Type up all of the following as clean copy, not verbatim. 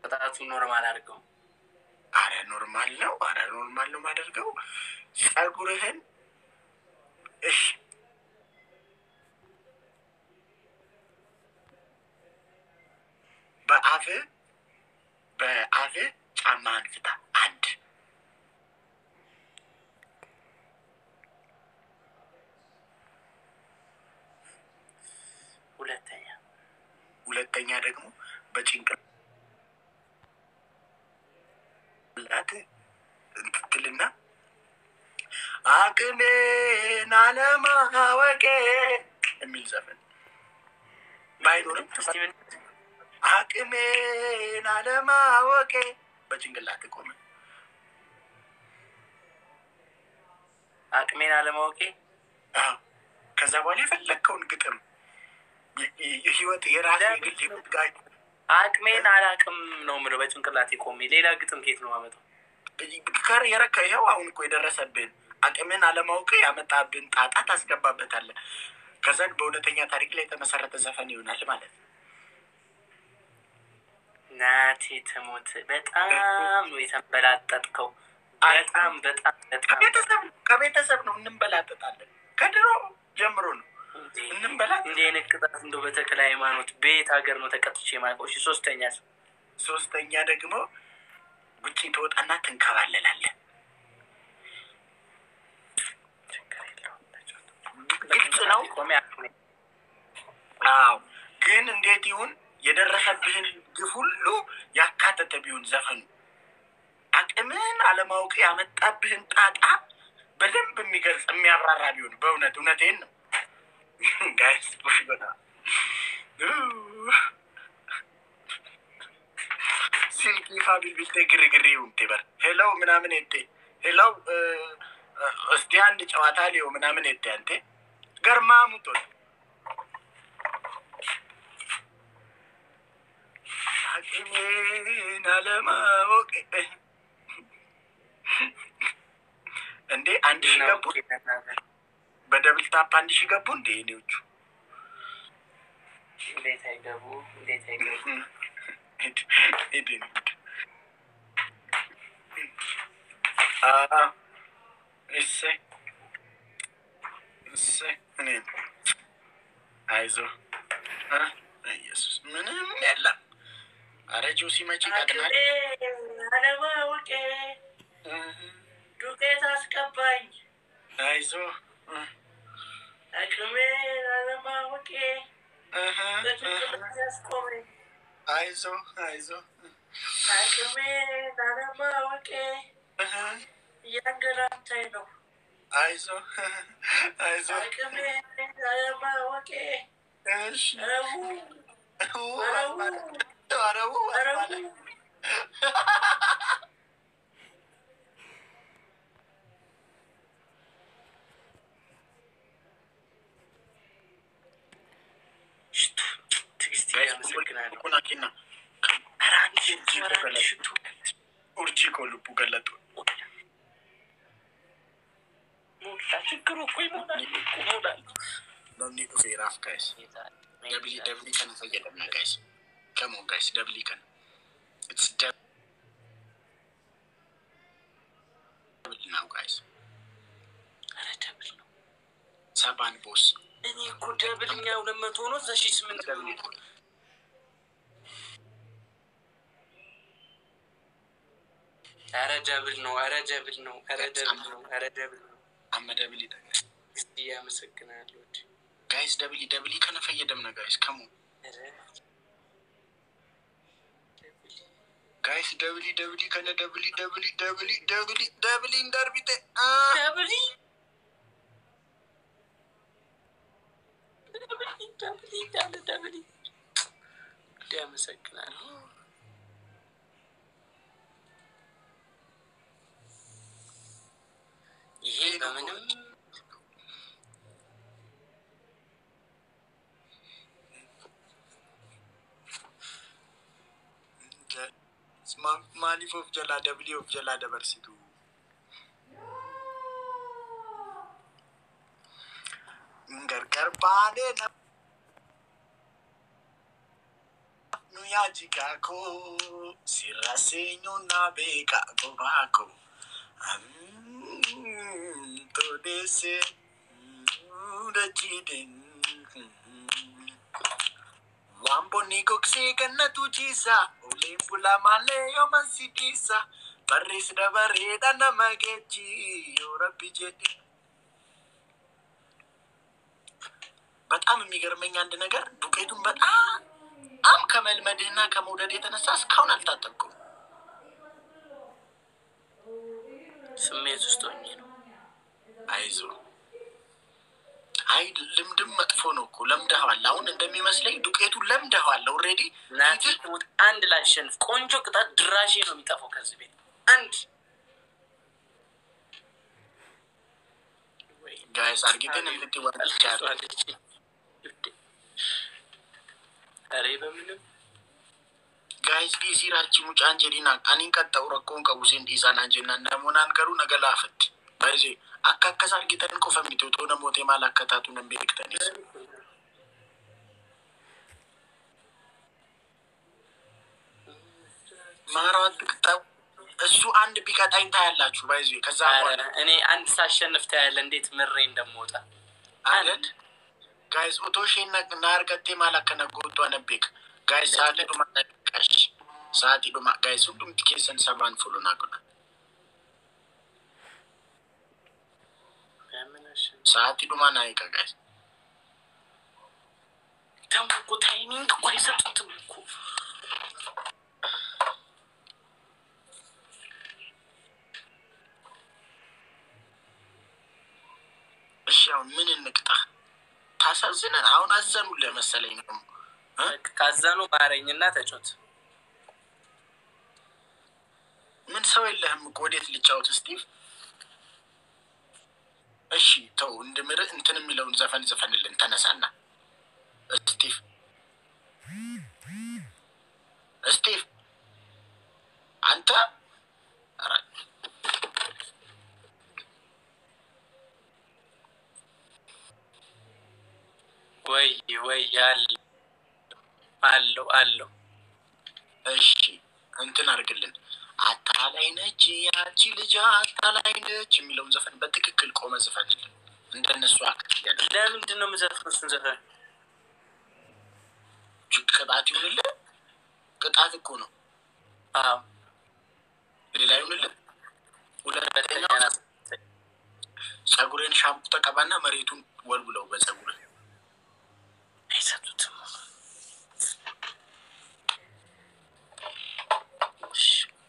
ቅጣቱ ኖርማል አድርገው። አረ ኖርማል ነው ማደርገው። ጸጉርህን እሺ በአፍህ ጫማህን ፍታ። አንድ ሁለተኛ ደግሞ በጭንቅላት እንትልና አቅሜን አለማወቄ የሚል ዘፈን ባይኖርም አቅሜን አለማወቄ በጭንቅላት ቆመ። አቅሜን አለማወቄ። ከዛ በኋላ የፈለግከውን ግጥም ህይወት የራሴ ግል ህይወት ጋር አቅሜን አላቅም ነው የምለው በጭንቅላቴ ቆሜ። ሌላ ግጥም ከየት ነው የማመጣው? ከር የረካ ይኸው አሁን እኮ የደረሰብን አቅሜን አለማወቅ ያመጣብን ጣጣ ታስገባበታለህ። ከዛን በእውነተኛ ታሪክ ላይ የተመሰረተ ዘፈን ይሆናል ማለት ነው። ናቴ ትሞት በጣም ነው የተንበላጠጥከው። በጣም ከቤተሰብ ነው እንበላጠጣለን። ከድሮ ጀምሮ ነው እንበላጥ። እንዲህ አይነት ቅጣት እንደው በተክለ ሃይማኖት ቤት ሀገር ነው ተቀጥቼ የማውቀው። ሶስተኛ ደግሞ ውጪ ትወጣና ትንከባለላለህ። ግልጽ ነው። አዎ ግን እንዴት ይሁን የደረሰብህን ግፍ ሁሉ ያካተተ ቢሆን ዘፈኑ አቅምን አለማወቅ ያመጣብህን ጣጣ በደንብ የሚገልጽ የሚያብራራ ቢሆን እውነቴን ነው ጋይስ። ሲልኪ ፋቢል ቢልቴ ግርግር ይሁንቴ በር ሄለው ምናምን ቴ ሄለው እስቲ አንድ ጨዋታ ሊው ምናምን ቴ አንቴ ገርማ ሙቶን አቅሜን አለማወቅ እንዴ 1000 ገቡ። በደብል ታፕ 1000 ገቡ። እንዴ እኔዎቹ እንዴት አይገቡ? አይዞህ ኢየሱስ ምንም የለም። አረ ጆሲ መቼ ቀጥናል? አለማወቄ ዱቄት አስቀባኝ። አይዞህ አቅሜን አለማወቄ በጭንቅላት ያስቆመኝ። አይዞህ አቅሜን አለማወቄ እያንገላታኝ ነው። አይዞህ አቅሜን አለማወቄ ኡርጂ ኮልቡ ገለጡ ችግሩ እኮ ይሞላል። ኒዱ ፌራፍ ጋይስ ደብሊ ከን ፈየደና ጋይስ ከሞን ጋይስ ደብሊ ከን ኢትስ ደብል ናው ጋይስ። አረ ደብል ነው ሰባን ቦስ እኔ እኮ ደብልኛው 200 ነው 8 ደብል ነው። አረ ደብል ነው አመደብል ይደግ እስቲ ያመሰግናለሁ ጋይስ። ደብሊ ከን ፈየደና ጋይስ ከሞን ጋይስ ደብሊ ከነ ደብሊ እንደርቢቴ ደብሊ ያመሰግናለሁ። ይሄ በምንም ማሊፍ ኦፍ ጀላ ደብሊ ኦፍ ጀላ ደበርሲቱ ገርገር ባሌ nuya jigako sirasenyo na beka gobako todese udachiden wambo nikoksika na tujisa ulimpula maleyo mansitisa baris da bareda na magechi yorabi jeti በጣም የሚገርመኝ አንድ ነገር ዱቄቱን በጣም ከመልመድህና ከመውደድ የተነሳ እስካሁን አልታጠብኩም። ስሜት ውስጥ ሆኜ ነው። አይዞህ አይ ልምድም መጥፎ ነው እኮ ለምደኸዋል። አሁን እንደሚመስለኝ ዱቄቱን ለምደኸዋል ኦልሬዲ። ናቲ አንድ ላሸንፍ ቆንጆ ቅጣት ድራሼ ነው የሚጠፋው ከዚህ ቤት አንድ ወይ ጋይስ አርጊተን እንድትወጣ አሬ በምንም ጋይስ ዲሲራቺ ሙጫን ጀዲና አኒን ቀጣው ረቆን ቀቡሴን ዲሳና ጀና ነሞናን ገሩ ነገላፈት ባይዜ አካከሳ አርጊተን ቆፈሚቱ ቶነ ሞቴ ማላከታቱ ነን ቤክተኒስ ማራት ቅጣው እሱ አንድ ቢቀጣኝ ታያላችሁ ባይዜ ከዛ በኋላ እኔ አንድ ሳሸንፍ ታያለ እንዴት ምሬ እንደምወጣ አይደል ጋይስ ኦቶሼን ናርገቴ ማላከነ ጎቶ አነብክ ጋይስ ሳቲ ዱማ ነቀሽ ሳቲ ዱማ ጋይስ ሁሉም ቲኬሰን ሰባን ፉሉ ናቁና ሳቲ ዱማ ናይቀ ጋይስ ተምኩ ታይሚንግ ቆይ ሰጥተም እኮ እሺ አሁን ምን እንቅጣ ታሳዝነን አሁን አዘኑ ለመሰለኝ ነው ካዘኑ ማረኝና ተጮት ምን ሰው የለህም እኮ ወዴት ልጫወት ስቲቭ እሺ ተው እንድምር እንትን የሚለውን ዘፈን ዘፈንልን ተነሳና ስቲቭ አንተ ወይ አለው እሺ እንትን አርግልን አታላይ ነች ያቺ ልጅ አታላይ ነች የሚለውን ዘፈን በትክክል ቆመ ዘፈንልን እንደነሱ አክቲያለ ለምንድን ነው የምዘፍነው እሱን ዘፈን ቅጣት ይሁንልህ ቅጣት እኮ ነው አዎ ሌላ ይሁንልህ ሁለተኛ ጸጉሬን ሻምፑ ተቀባና መሬቱን ወልውለው በጸጉር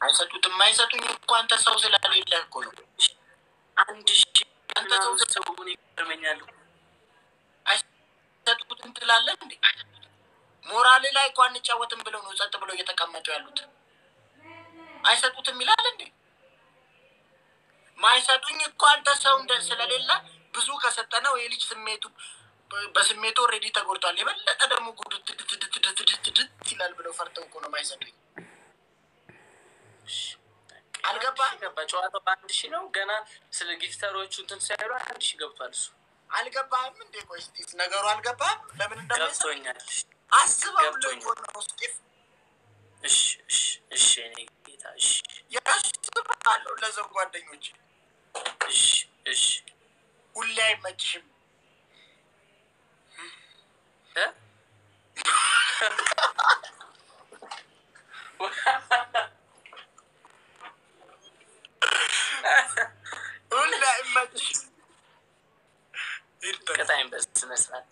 አይሰጡትም አይሰጡኝ እኮ አንተ ሰው ስለሌለህ እኮ ነው አንድ አንተ ሰው ምን ይገርመኛል አይሰጡትም ትላለህ እንዴ ሞራል ላይ እኮ አንጫወትም ብለው ነው ጸጥ ብለው እየተቀመጡ ያሉት አይሰጡትም ይላል እንዴ ማይሰጡኝ እኮ አንተ ሰው ስለሌለ ብዙ ከሰጠነው የልጅ ስሜቱ በስሜቱ ኦሬዲ ተጎድቷል የበለጠ ደግሞ ጉድ ትድት ይላል ብለው ፈርተው እኮ ነው ማይሰጡኝ አልገባ ጨዋታው በአንድ ሺህ ነው ገና ስለ ጊፍተሮቹ እንትን ሳይሉ 1 ሺህ ገብቷል እሱ አልገባም እንዴ ቆይ እስቲ ነገሩ አልገባም ለምን ገብቶኛል አስበው ነው ስቲፍ እሺ እኔ ጌታ እሺ ያስባሉ ለዘው ጓደኞች እሺ ሁሌ አይመችሽም ሁሌ አይመችሽም ከታይም በስነ ስርዓት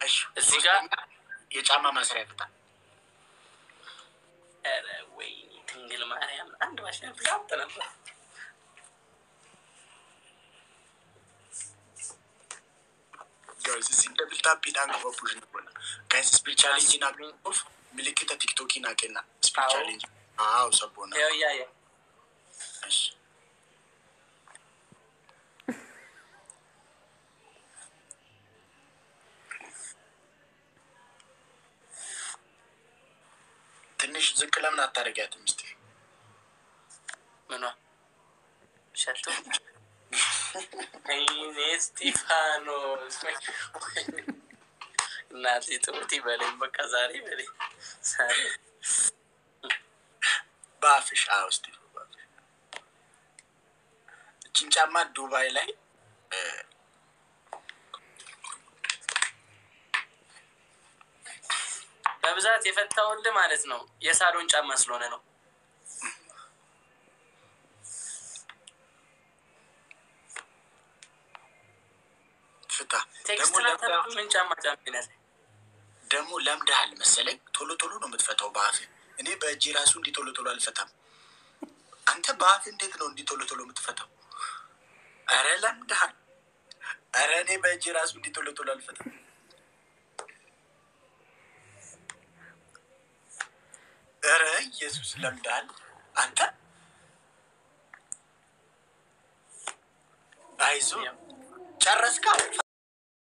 እሺ እዚህ ጋር የጫማ ማሰሪያ ፍታ ወይኔ ድንግል ማርያም አንድ ማሽን ፍላጥ ነበር guys is in double tap in go push no guys speed challenge na off milikita tiktok na kena speed challenge sabona yeah እሺ ትንሽ ዝቅ ለምን አታረጋትም እስቲ ምኗ ሸቶ እኔ ስቲፋኖስ እናቴ ትሙት በለኝ በቃ ዛሬ በለኝ ዛሬ በአፍሽ ውስጥ እችን ጫማ ዱባይ ላይ በብዛት የፈታውልህ ማለት ነው የሳሎን ጫማ ስለሆነ ነው። ፍታ ምን ጫማ ደግሞ ለምደሃል መሰለኝ። ቶሎ ቶሎ ነው የምትፈታው በአፍ። እኔ በእጄ ራሱ እንዲህ ቶሎ ቶሎ አልፈታም። አንተ በአፍ እንዴት ነው እንዲህ ቶሎ ቶሎ የምትፈታው? አረ ለምደሃል። አረ እኔ በእጄ ራሱ እንዲህ ቶሎ ቶሎ አልፈታም። አረ ኢየሱስ ለምደሃል አንተ። አይዞህ ጨረስካ?